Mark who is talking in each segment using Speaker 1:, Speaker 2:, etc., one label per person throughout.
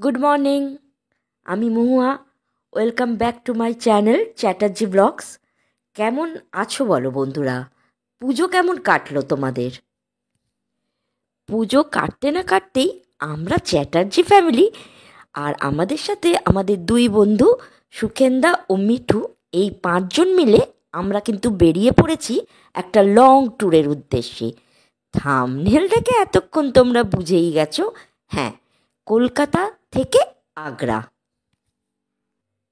Speaker 1: Good morning, আমি Mahua. Welcome back to my channel Chatterjee blogs. কেমন আছো বলো বন্ধুরা? পুজো কেমন কাটলো তোমাদের? পুজো কাটতে না কাটতেই আমরা চ্যাটার্জি ফ্যামিলি আর আমাদের সাথে আমাদের দুই বন্ধু সুখেন্দা ও মিঠু, এই 5 জন মিলে আমরা কিন্তু বেরিয়ে পড়েছি একটা লং ট্যুরের উদ্দেশ্যে। থাম্বনেল দেখে এতক্ষণ তোমরা বুঝেই গেছো, হ্যাঁ, কলকাতা থেকে আগ্রা।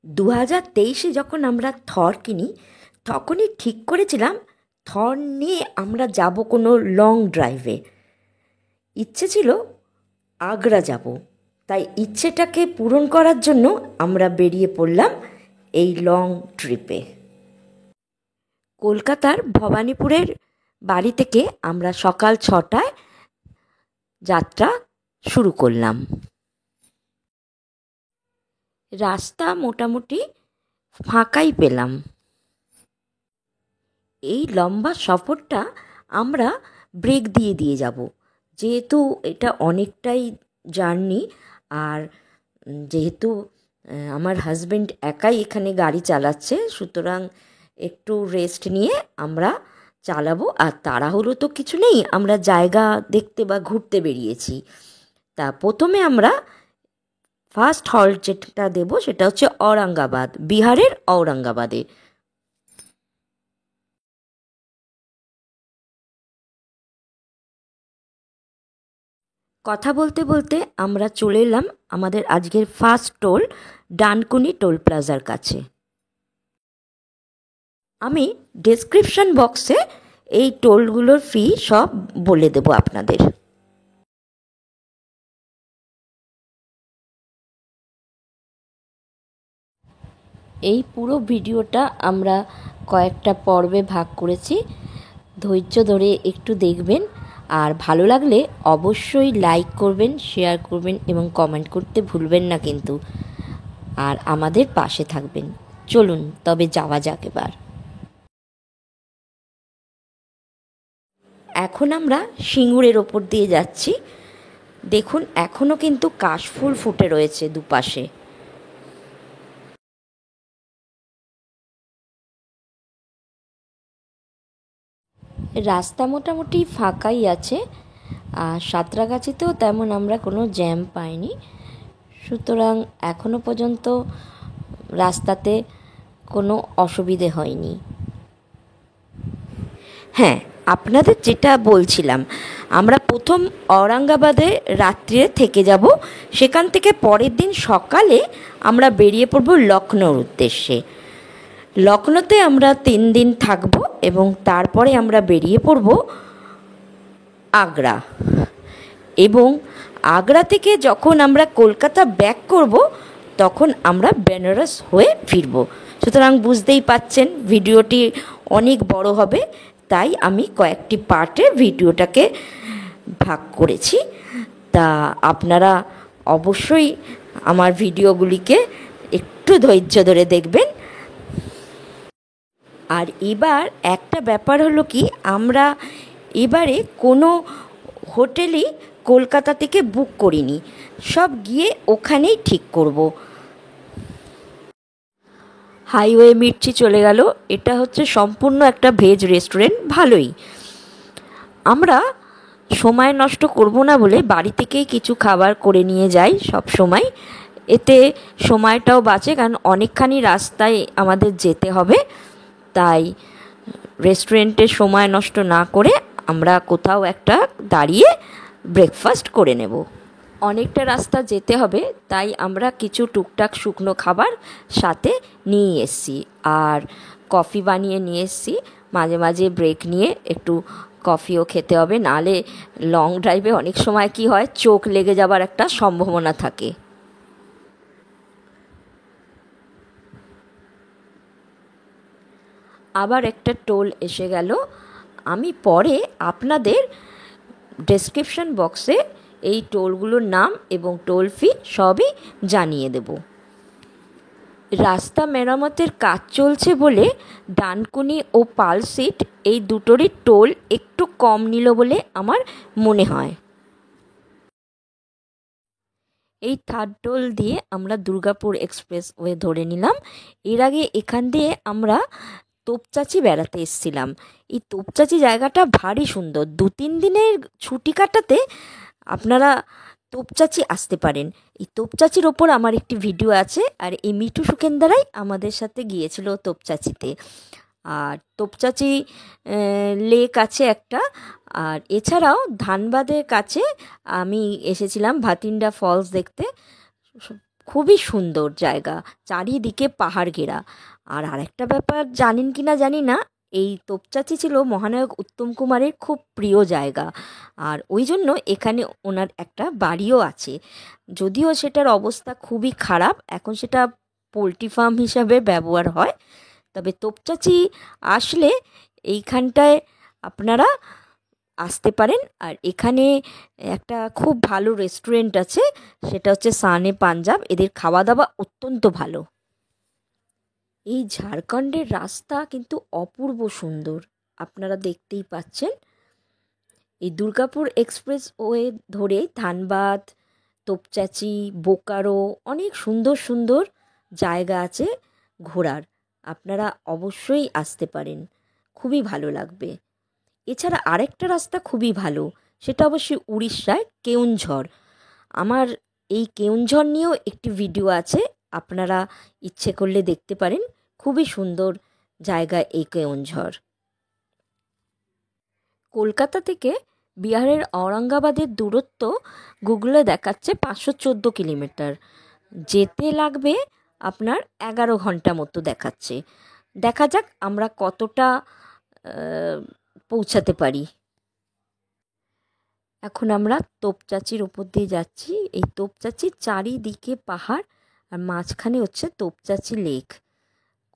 Speaker 1: 2023-এ যখন আমরা থর কিনি তখনই ঠিক করেছিলাম থর নিয়ে আমরা যাব কোনো লং ড্রাইভে। ইচ্ছে ছিল আগ্রা যাব, তাই ইচ্ছেটাকে পূরণ করার জন্য আমরা বেরিয়ে পড়লাম এই লং ট্রিপে। কলকাতার ভবানীপুরের বাড়ি থেকে আমরা সকাল 6টায় যাত্রা শুরু করলাম। রাস্তা মোটামুটি ফাঁকাই পেলাম। এই লম্বা সফরটা আমরা ব্রেক দিয়ে দিয়ে যাব, যেহেতু এটা অনেকটাই জার্নি। আর যেহেতু আমার হাজব্যান্ড একাই এখানে গাড়ি চালাচ্ছে, সুতরাং একটু রেস্ট নিয়ে আমরা চালাবো। আর তাড়াহুড়ো তো কিছু নেই, আমরা জায়গা দেখতে বা ঘুরতে বেরিয়েছি। তা প্রথমে আমরা ফার্স্ট হল্ট যেটা দেব সেটা হচ্ছে ঔরঙ্গাবাদ, বিহারের ঔরঙ্গাবাদে। কথা বলতে বলতে আমরা চলে এলাম আমাদের আজকের ফার্স্ট টোল ডানকুনি টোল প্লাজার কাছে। আমি ডেসক্রিপশন বক্সে এই টোলগুলোর ফি সব বলে দেব আপনাদের। এই পুরো ভিডিওটা আমরা কয়েকটা পর্বে ভাগ করেছি, ধৈর্য ধরে একটু দেখবেন। আর ভালো লাগলে অবশ্যই লাইক করবেন, শেয়ার করবেন এবং কমেন্ট করতে ভুলবেন না কিন্তু। আর আমাদের পাশে থাকবেন। চলুন তবে যাওয়া যাক এবার। এখন আমরা সিঙ্গুরের ওপর দিয়ে যাচ্ছি। দেখুন এখনও কিন্তু কাশফুল ফুটে রয়েছে দুপাশে। রাস্তা মোটামুটি ফাঁকাই আছে, আর সাঁতরাগাছিতেও তেমন আমরা কোনো জ্যাম পাইনি, সুতরাং এখনও পর্যন্ত রাস্তাতে কোনো অসুবিধে হয়নি। হ্যাঁ, আপনাদের যেটা বলছিলাম, আমরা প্রথম ঔরঙ্গাবাদে রাত্রিরে থেকে যাব, সেখান থেকে পরের দিন সকালে আমরা বেরিয়ে পড়ব লখনৌর উদ্দেশ্যে। লখনৌতে আমরা 3 দিন থাকব এবং তারপরে আমরা বেরিয়ে পড়ব আগ্রা। এবং আগ্রা থেকে যখন আমরা কলকাতা ব্যাক করব তখন আমরা বেনারস হয়ে ফিরব। সুতরাং বুঝতেই পাচ্ছেন ভিডিওটি অনেক বড় হবে, তাই আমি কয়েকটি পার্টে ভিডিওটাকে ভাগ করেছি। তা আপনারা অবশ্যই আমার ভিডিওগুলিকে একটু ধৈর্য ধরে দেখবেন। আর এবার একটা ব্যাপার হলো কি, আমরা এবারে কোনো হোটেলই কলকাতা থেকে বুক করিনি, সব গিয়ে ওখানেই ঠিক করব। হাইওয়ে মির্চি চলে গেল। এটা হচ্ছে সম্পূর্ণ একটা ভেজ রেস্টুরেন্ট, ভালোই। আমরা সময় নষ্ট করব না বলে বাড়ি থেকেই কিছু খাবার করে নিয়ে যাই সব সময়। এতে সময়টাও বাঁচে, কারণ অনেকখানি রাস্তায় আমাদের যেতে হবে। তাই রেস্টুরেন্টে সময় নষ্ট না করে আমরা কোথাও একটা দাঁড়িয়ে ব্রেকফাস্ট করে নেব। অনেকটা রাস্তা যেতে হবে, তাই আমরা কিছু টুকটাক শুকনো খাবার সাথে নিয়ে এসেছি। আর কফি বানিয়ে নিয়ে এসেছি, মাঝে মাঝে ব্রেক নিয়ে একটু কফিও খেতে হবে, নাহলে লং ড্রাইভে অনেক সময় কি হয়, চোখ লেগে যাবার একটা সম্ভাবনা থাকে। আবার একটা টোল এসে গেল। আমি পরে আপনাদের ডেসক্রিপশন বক্সে এই টোলগুলোর নাম এবং টোল ফি সবই জানিয়ে দেব। রাস্তা মেরামতের কাজ চলছে বলে ডানকুনি ও পালসিট এই দুটোরই টোল একটু কম নিল বলে আমার মনে হয়। এই থার্ড টোল দিয়ে আমরা দুর্গাপুর এক্সপ্রেস ওয়ে ধরে নিলাম। এর আগে এখান দিয়ে আমরা তোপচাচি বেড়াতে এসেছিলাম। এই তোপচাচি জায়গাটা ভারী সুন্দর। 2-3 দিনের ছুটি কাটাতে আপনারা তোপচাচি আসতে পারেন। এই তোপচাচির ওপর আমার একটি ভিডিও আছে, আর এই মিঠু সুকেন্দারাই আমাদের সাথে গিয়েছিল তোপচাচিতে। আর তোপচাচি লেক আছে একটা, আর এছাড়াও ধানবাদের কাছে আমি এসেছিলাম ভাতিন্ডা ফলস দেখতে। খুবই সুন্দর জায়গা, চারিদিকে পাহাড় ঘেরা। আর আরেকটা ব্যাপার জানেন কি না জানি না, এই তোপচাচি ছিল মহানায়ক উত্তম কুমারের খুব প্রিয় জায়গা, আর ওই জন্য এখানে ওনার একটা বাড়িও আছে। যদিও সেটার অবস্থা খুবই খারাপ, এখন সেটা পোলট্রি ফার্ম হিসাবে ব্যবহার হয়। তবে তোপচাচি আসলে এইখানটায় আপনারা আসতে পারেন। আর এখানে একটা খুব ভালো রেস্টুরেন্ট আছে, সেটা হচ্ছে সানে পাঞ্জাব। এদের খাওয়া দাওয়া অত্যন্ত ভালো। এই ঝাড়খণ্ডের রাস্তা কিন্তু অপূর্ব সুন্দর, আপনারা দেখতেই পাচ্ছেন। এই দুর্গাপুর এক্সপ্রেস ওয়ে ধরে ধানবাদ, তোপচাচি, বোকারো অনেক সুন্দর সুন্দর জায়গা আছে ঘোরার। আপনারা অবশ্যই আসতে পারেন, খুবই ভালো লাগবে। এছাড়া আরেকটা রাস্তা খুবই ভালো, সেটা অবশ্যই উড়িষ্যায় কেওনঝড়। আমার এই কেওনঝড় নিয়েও একটি ভিডিও আছে, আপনারা ইচ্ছে করলে দেখতে পারেন। খুবই সুন্দর জায়গা এই কেওনঝড়। কলকাতা থেকে বিহারের ঔরঙ্গাবাদের দূরত্ব গুগলে দেখাচ্ছে 514 কিলোমিটার। যেতে লাগবে আপনার 11 ঘন্টা মতো দেখাচ্ছে। দেখা যাক আমরা কতটা পৌঁছাতে পারি। এখন আমরা তোপচাচির ওপর দিয়ে যাচ্ছি। এই তোপচাচির চারিদিকে পাহাড়, আর মাঝখানে হচ্ছে তোপচাচি লেক,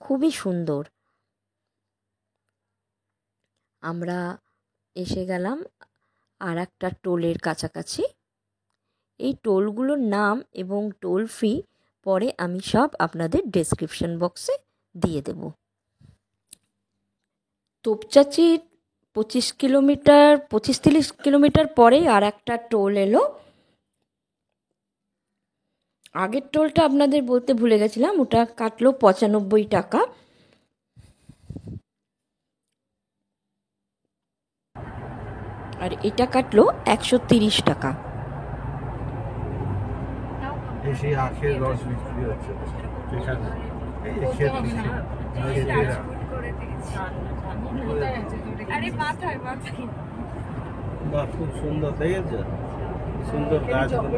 Speaker 1: খুবই সুন্দর। আমরা এসে গেলাম আর একটা টোলের কাছাকাছি। এই টোলগুলোর নাম এবং টোল ফি পরে আমি সব আপনাদের ডেসক্রিপশন বক্সে দিয়ে দেব। তোপচাচির 25-30 কিলোমিটার পরে আর একটা টোল এলো। আগের টোলটা আপনাদের বলতে ভুলে গেছিলাম, ওটা কাটলো 95 টাকা। আর এটা কাটলো 130 টাকা।
Speaker 2: সেই আখের রস বিক্রি হচ্ছে এখানে। বাহ, খুব সুন্দর দেখেছো, সুন্দর গাছগুলো।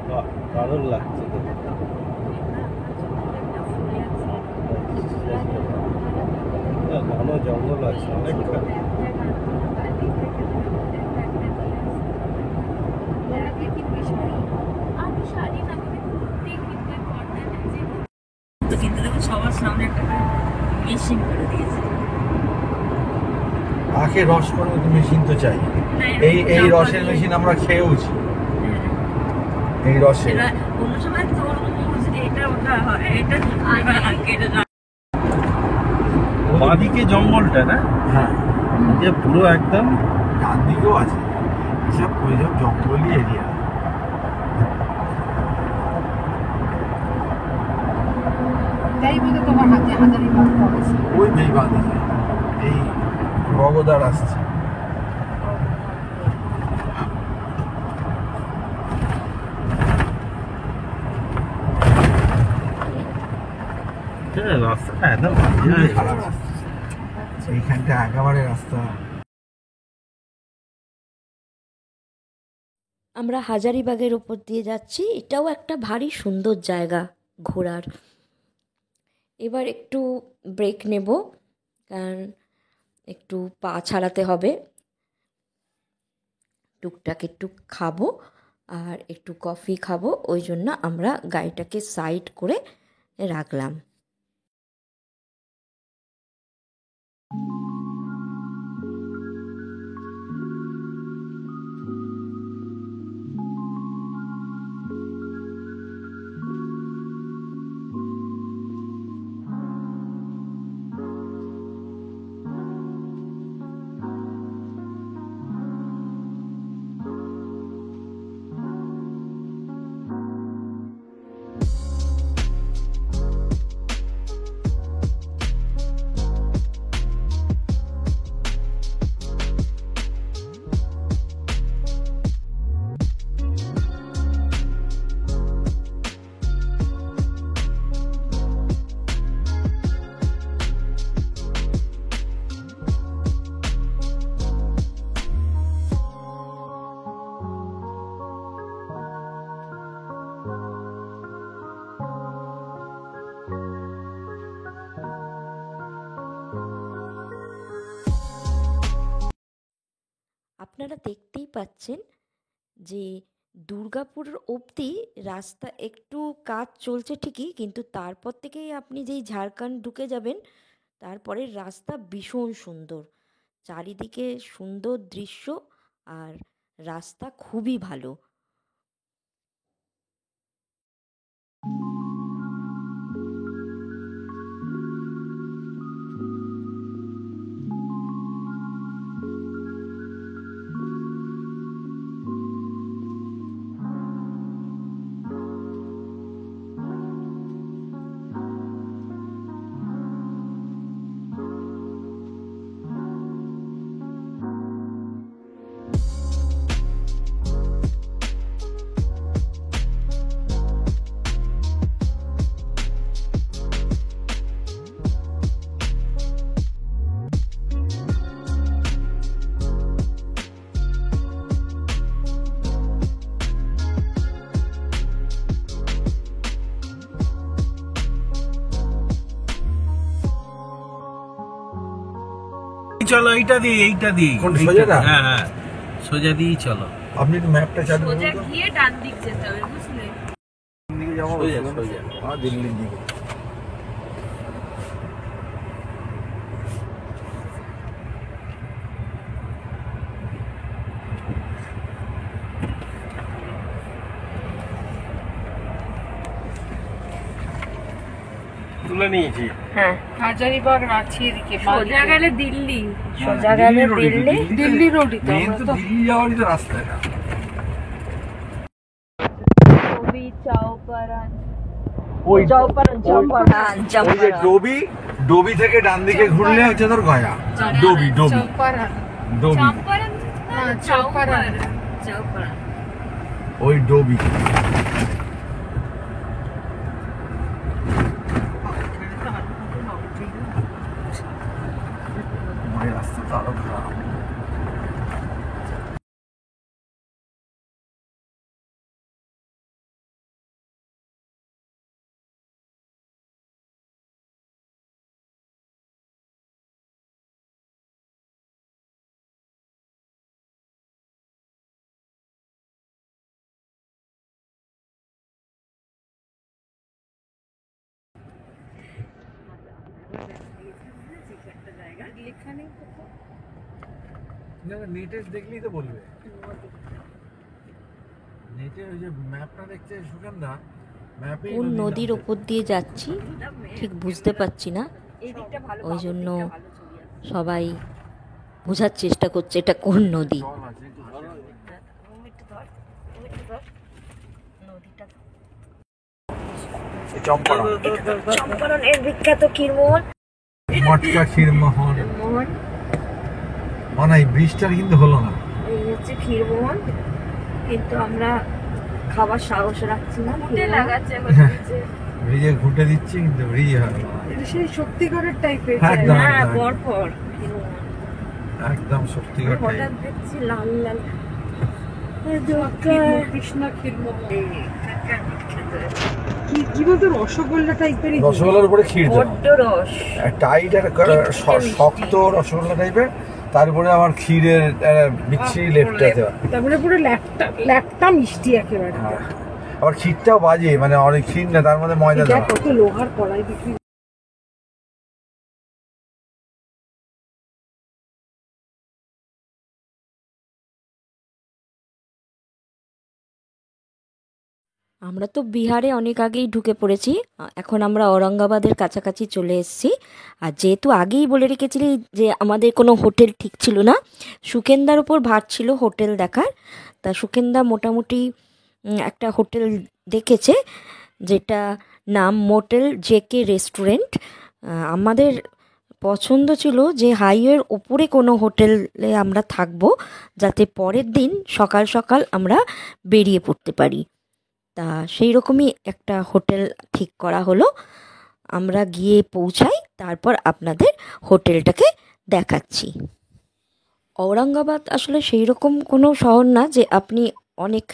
Speaker 2: বাহ, দারুণ লাগছে। ঘন জঙ্গল আছে অনেকখানি।
Speaker 1: সবার সামনে একটা মেশিন করে দিয়েছে।
Speaker 2: আখের রস করবো তো মেশিন তো চাই। এই রসের মেশিন আমরা খেয়েওছি। এই রসে বাঁদিকে জঙ্গলটা না? হ্যাঁ, যে পুরো একদম ডান দিকেও আছে, এসব ওইসব জঙ্গলি এরিয়া। ওই মেয়ে বাঁদিকে এই বগদার আসছে। রাস্তাটা একদম খারাপ রাস্তা, এইখানটা একেবারে রাস্তা।
Speaker 1: আমরা হাজারিবাগের ওপর দিয়ে যাচ্ছি, এটাও একটা ভারী সুন্দর জায়গা ঘোরার। এবার একটু ব্রেক নেব, কারণ একটু পা ছাড়াতে হবে। টুকটাক একটু খাবো আর একটু কফি খাবো, ওই জন্য আমরা গাড়িটাকে সাইড করে রাখলাম। আপনারা দেখতেই পাচ্ছেন যে দুর্গাপুর অবধি রাস্তা একটু কাজ চলছে ঠিকই, কিন্তু তারপর থেকেই আপনি যেই ঝাড়খণ্ড ঢুকে যাবেন তারপরের রাস্তা ভীষণ সুন্দর, চারিদিকে সুন্দর দৃশ্য আর রাস্তা খুবই ভালো।
Speaker 2: চলো এইটা দিই
Speaker 3: সোজাটা?
Speaker 2: হ্যাঁ হ্যাঁ, সোজা দিয়েই চলো।
Speaker 3: আপনি একটু ম্যাপটা চালু করুন
Speaker 4: সোজা
Speaker 3: তো।
Speaker 4: গিয়ে ডান দিক যেতে হবে, বুঝলে?
Speaker 3: দিকে যাবো
Speaker 2: সোজা, সোজা।
Speaker 3: দিল্লির দিকে।
Speaker 2: তুলে নিয়েছি।
Speaker 1: হ্যাঁ,
Speaker 4: হাজারিবাগ রাঁচি এদিকে সোজা গেলে দিল্লি,
Speaker 1: সোজা গেলে দিল্লি।
Speaker 4: দিল্লি রোডই তো।
Speaker 3: মেন
Speaker 4: আমরা
Speaker 3: তো
Speaker 4: তো
Speaker 3: দিল্লি যাওয়ারই তো রাস্তা এটা।
Speaker 4: ছবি চাওপারান
Speaker 3: ওই
Speaker 1: চৌপারণ
Speaker 3: ওই যে ডোবি থেকে ডান দিকে ঘুরলে হচ্ছে তোর গয়া। ডোবি
Speaker 4: চৌপারান চম্পারণ
Speaker 3: হ্যাঁ,
Speaker 4: চৌপারান
Speaker 1: চৌপারণ।
Speaker 3: ওই ডোবি। রাস্তা তো আরো খারাপ। নেটে দেখলেই তো বলবে। নেটে ওই যে ম্যাপটা দেখছে সুগন্ধা, ম্যাপে
Speaker 1: কোন নদীর ওপর দিয়ে যাচ্ছি ঠিক বুঝতে পারছি না, ওই জন্য সবাই বোঝার চেষ্টা করছে এটা কোন নদী। চম্পারণের বিখ্যাত ক্ষীরমোহন,
Speaker 3: মটকা ক্ষীরমোহন। মানে এই ব্রিজটার কিন্তু হলো না।
Speaker 1: এই হচ্ছে ক্ষীরমোহন, কিন্তু আমরা খাবার সাহস রাখছি না।
Speaker 4: লাগাচ্ছে
Speaker 3: ব্রিজে ঘুটে দিচ্ছি কিন্তু ব্রিজ হয় না।
Speaker 4: সেই শক্তিগড়ের টাইপের
Speaker 3: একদম
Speaker 1: হ্যাঁ,
Speaker 3: একদম,
Speaker 1: পর পর
Speaker 3: একদম সত্যিকার
Speaker 1: হঠাৎ দেখছি লাল লাল
Speaker 4: কৃষ্ণ ক্ষীরমোহন কি বলতো রসগোল্লা টাইপের।
Speaker 3: রসগোল্লার উপরে ক্ষীর দেওয়া,
Speaker 1: বড্ড রস,
Speaker 3: টাইট আর শক্ত রসগোল্লা টাইপের, তারপরে আবার ক্ষীরের বিচ্ছিরি লেপটা দেওয়া।
Speaker 4: তারপরে পুরো ল্যাপটা মিষ্টি একেবারে।
Speaker 3: হ্যাঁ, আবার ক্ষীরটাও বাজে, মানে অনেক ক্ষীর না, তার মধ্যে ময়দা দেওয়া।
Speaker 4: কত লোহার কড়াই বিক্রি।
Speaker 1: আমরা তো বিহারে অনেক আগেই ঢুকে পড়েছি, এখন আমরা ঔরঙ্গাবাদের কাছাকাছি চলে এসেছি। আর যেহেতু আগেই বলে রেখেছিলি যে আমাদের কোনো হোটেল ঠিক ছিল না, সুকেন্দার ওপর ভার ছিল হোটেল দেখার, তা সুকেন্দা মোটামুটি একটা হোটেল দেখেছে যেটা নাম মোটেল জেকে রেস্টুরেন্ট। আমাদের পছন্দ ছিল যে হাইওয়ের ওপরে কোনো হোটেলে আমরা থাকবো, যাতে পরের দিন সকাল সকাল আমরা বেরিয়ে পড়তে পারি। তা সেই রকমই একটা হোটেল ঠিক করা হলো, আমরা গিয়ে পৌঁছাই, তারপর আপনাদের হোটেলটাকে দেখাচ্ছি। ঔরঙ্গাবাদ আসলে সেই রকম কোনো শহর না যে আপনি অনেক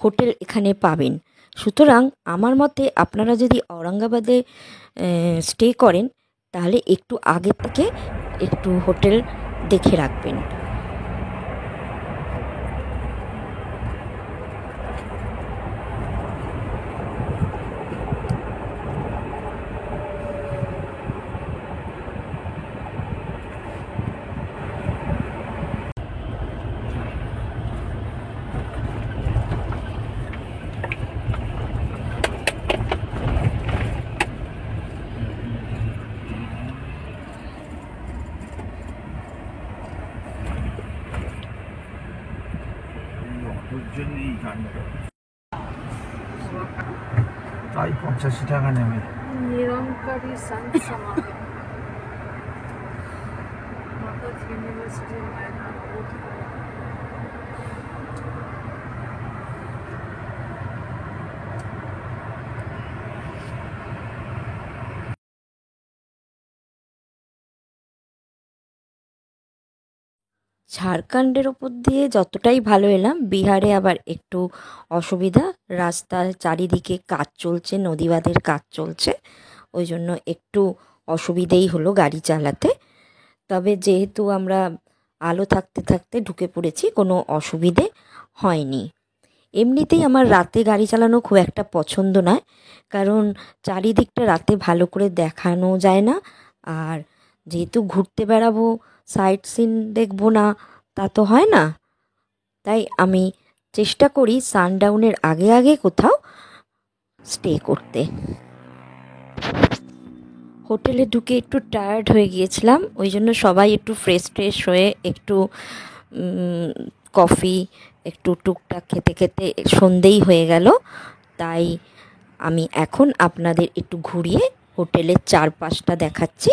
Speaker 1: হোটেল এখানে পাবেন, সুতরাং আমার মতে আপনারা যদি ঔরঙ্গাবাদে স্টে করেন তাহলে একটু আগে থেকে একটু হোটেল দেখে রাখবেন।
Speaker 3: তাই 85 টাকা নেবে।
Speaker 4: নিরঙ্কারী সন্ত সমাগম মাতাজ ইউনিভার্সিটির মায়না বোধ হয়।
Speaker 1: ঝাড়খণ্ডের ওপর দিয়ে যতটাই ভালো এলাম, বিহারে আবার একটু অসুবিধা। রাস্তার চারিদিকে কাজ চলছে, নদীবাঁধের কাজ চলছে, ওই জন্য একটু অসুবিধেই হলো গাড়ি চালাতে। তবে যেহেতু আমরা আলো থাকতে থাকতে ঢুকে পড়েছি, কোনো অসুবিধে হয়নি। এমনিতেই আমার রাতে গাড়ি চালানো খুব একটা পছন্দ নয়, কারণ চারিদিকটা রাতে ভালো করে দেখানো যায় না। আর যেহেতু ঘুরতে বেড়াবো, সাইট সিন দেখবো না, তা তো হয় না। তাই আমি চেষ্টা করি সানডাউনের আগে আগে কোথাও স্টে করতে। হোটেলে ঢুকে একটু টায়ার্ড হয়ে গিয়েছিলাম, ওই জন্য সবাই একটু ফ্রেশ হয়ে একটু কফি একটু টুকটাক খেতে খেতে সন্ধেই হয়ে গেল। তাই আমি এখন আপনাদের একটু ঘুরিয়ে হোটেলের চারপাশটা দেখাচ্ছি।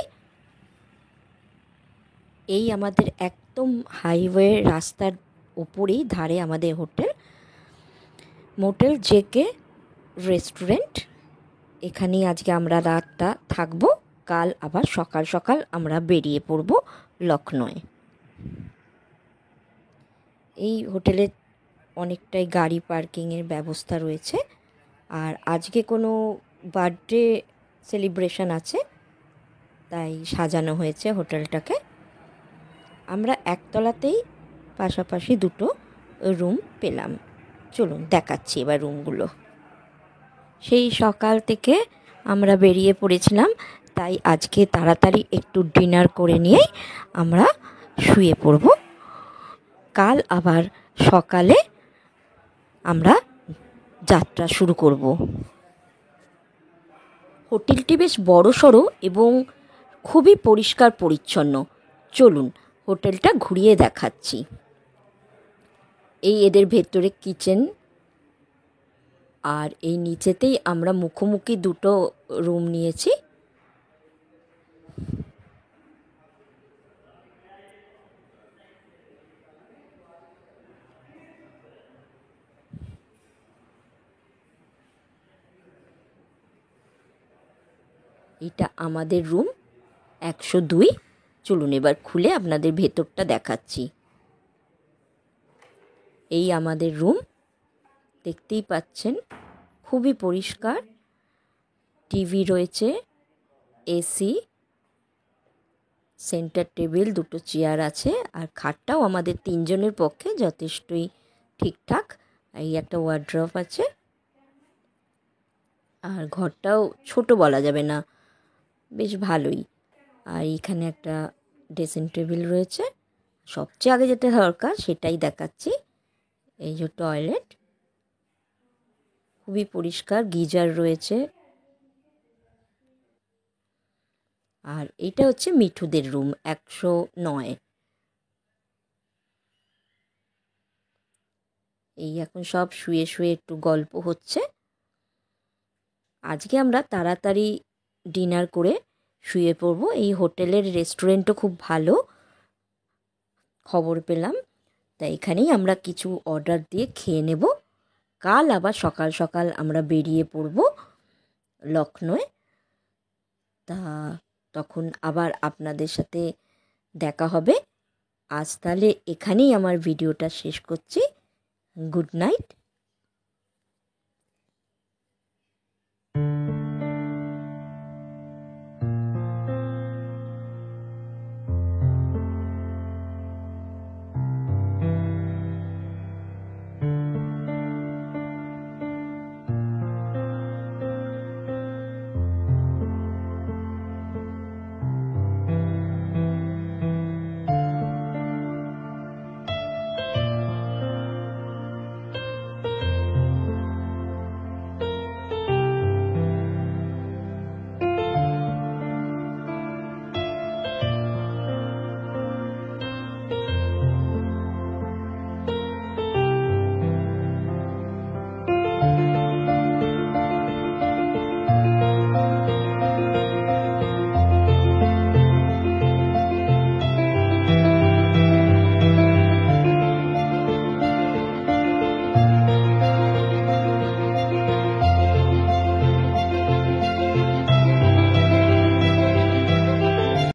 Speaker 1: এই আমাদের একদম হাইওয়ে রাস্তার উপরেই ধারে আমাদের হোটেল, মোটেল জেকে রেস্টুরেন্ট। এখানেই আজকে আমরা রাতটা থাকবো, কাল আবার সকাল সকাল আমরা বেরিয়ে পড়ব লখনৌয়ে। এই হোটেলে অনেকটাই গাড়ি পার্কিংয়ের ব্যবস্থা রয়েছে। আর আজকে কোনো বার্থডে সেলিব্রেশন আছে, তাই সাজানো হয়েছে হোটেলটাকে। আমরা একতলাতেই পাশাপাশি দুটো রুম পেলাম। চলুন দেখাচ্ছি এবার রুমগুলো। সেই সকাল থেকে আমরা বেরিয়ে পড়েছিলাম, তাই আজকে তাড়াতাড়ি একটু ডিনার করে নিয়েই আমরা শুয়ে পড়ব। কাল আবার সকালে আমরা যাত্রা শুরু করব। হোটেলটি বেশ বড়সড় এবং খুবই পরিষ্কার পরিচ্ছন্ন। চলুন হোটেলটা ঘুরিয়ে দেখাচ্ছি। এই এদের ভেতরে কিচেন, আর এই নিচেতেই আমরা মুখোমুখি দুটো রুম নিয়েছি। এটা আমাদের রুম 102। চলুন এবার খুলে আপনাদের ভেতরটা দেখাচ্ছি। এই আমাদের রুম, দেখতেই পাচ্ছেন খুবই পরিষ্কার। টিভি রয়েছে, এসি, সেন্টার টেবিল, দুটো চেয়ার আছে, আর খাটটাও আমাদের তিনজনের পক্ষে যথেষ্টই ঠিকঠাক। এই একটা ওয়ার্ড্রপ আছে, আর ঘরটাও ছোট বলা যাবে না, বেশ ভালোই। আর এখানে একটা ড্রেসিং টেবিল রয়েছে। সবচেয়ে আগে যেটা দরকার সেটাই দেখাচ্ছি, এই যে টয়লেট, খুবই পরিষ্কার, গিজার রয়েছে। আর এইটা হচ্ছে মিঠুদের রুম 109। এই এখন সব শুয়ে শুয়ে একটু গল্প হচ্ছে। আজকে আমরা তাড়াতাড়ি ডিনার করে শুয়ে পড়ব। এই হোটেলের রেস্টুরেন্টও খুব ভালো খবর পেলাম, তাই এখানেই আমরা কিছু অর্ডার দিয়ে খেয়ে নেব। কাল আবার সকাল সকাল আমরা বেরিয়ে পড়ব লখনৌয়ে। তখন আবার আপনাদের সাথে দেখা হবে। আজ তাহলে এখানেই আমার ভিডিওটা শেষ করছি। Good night.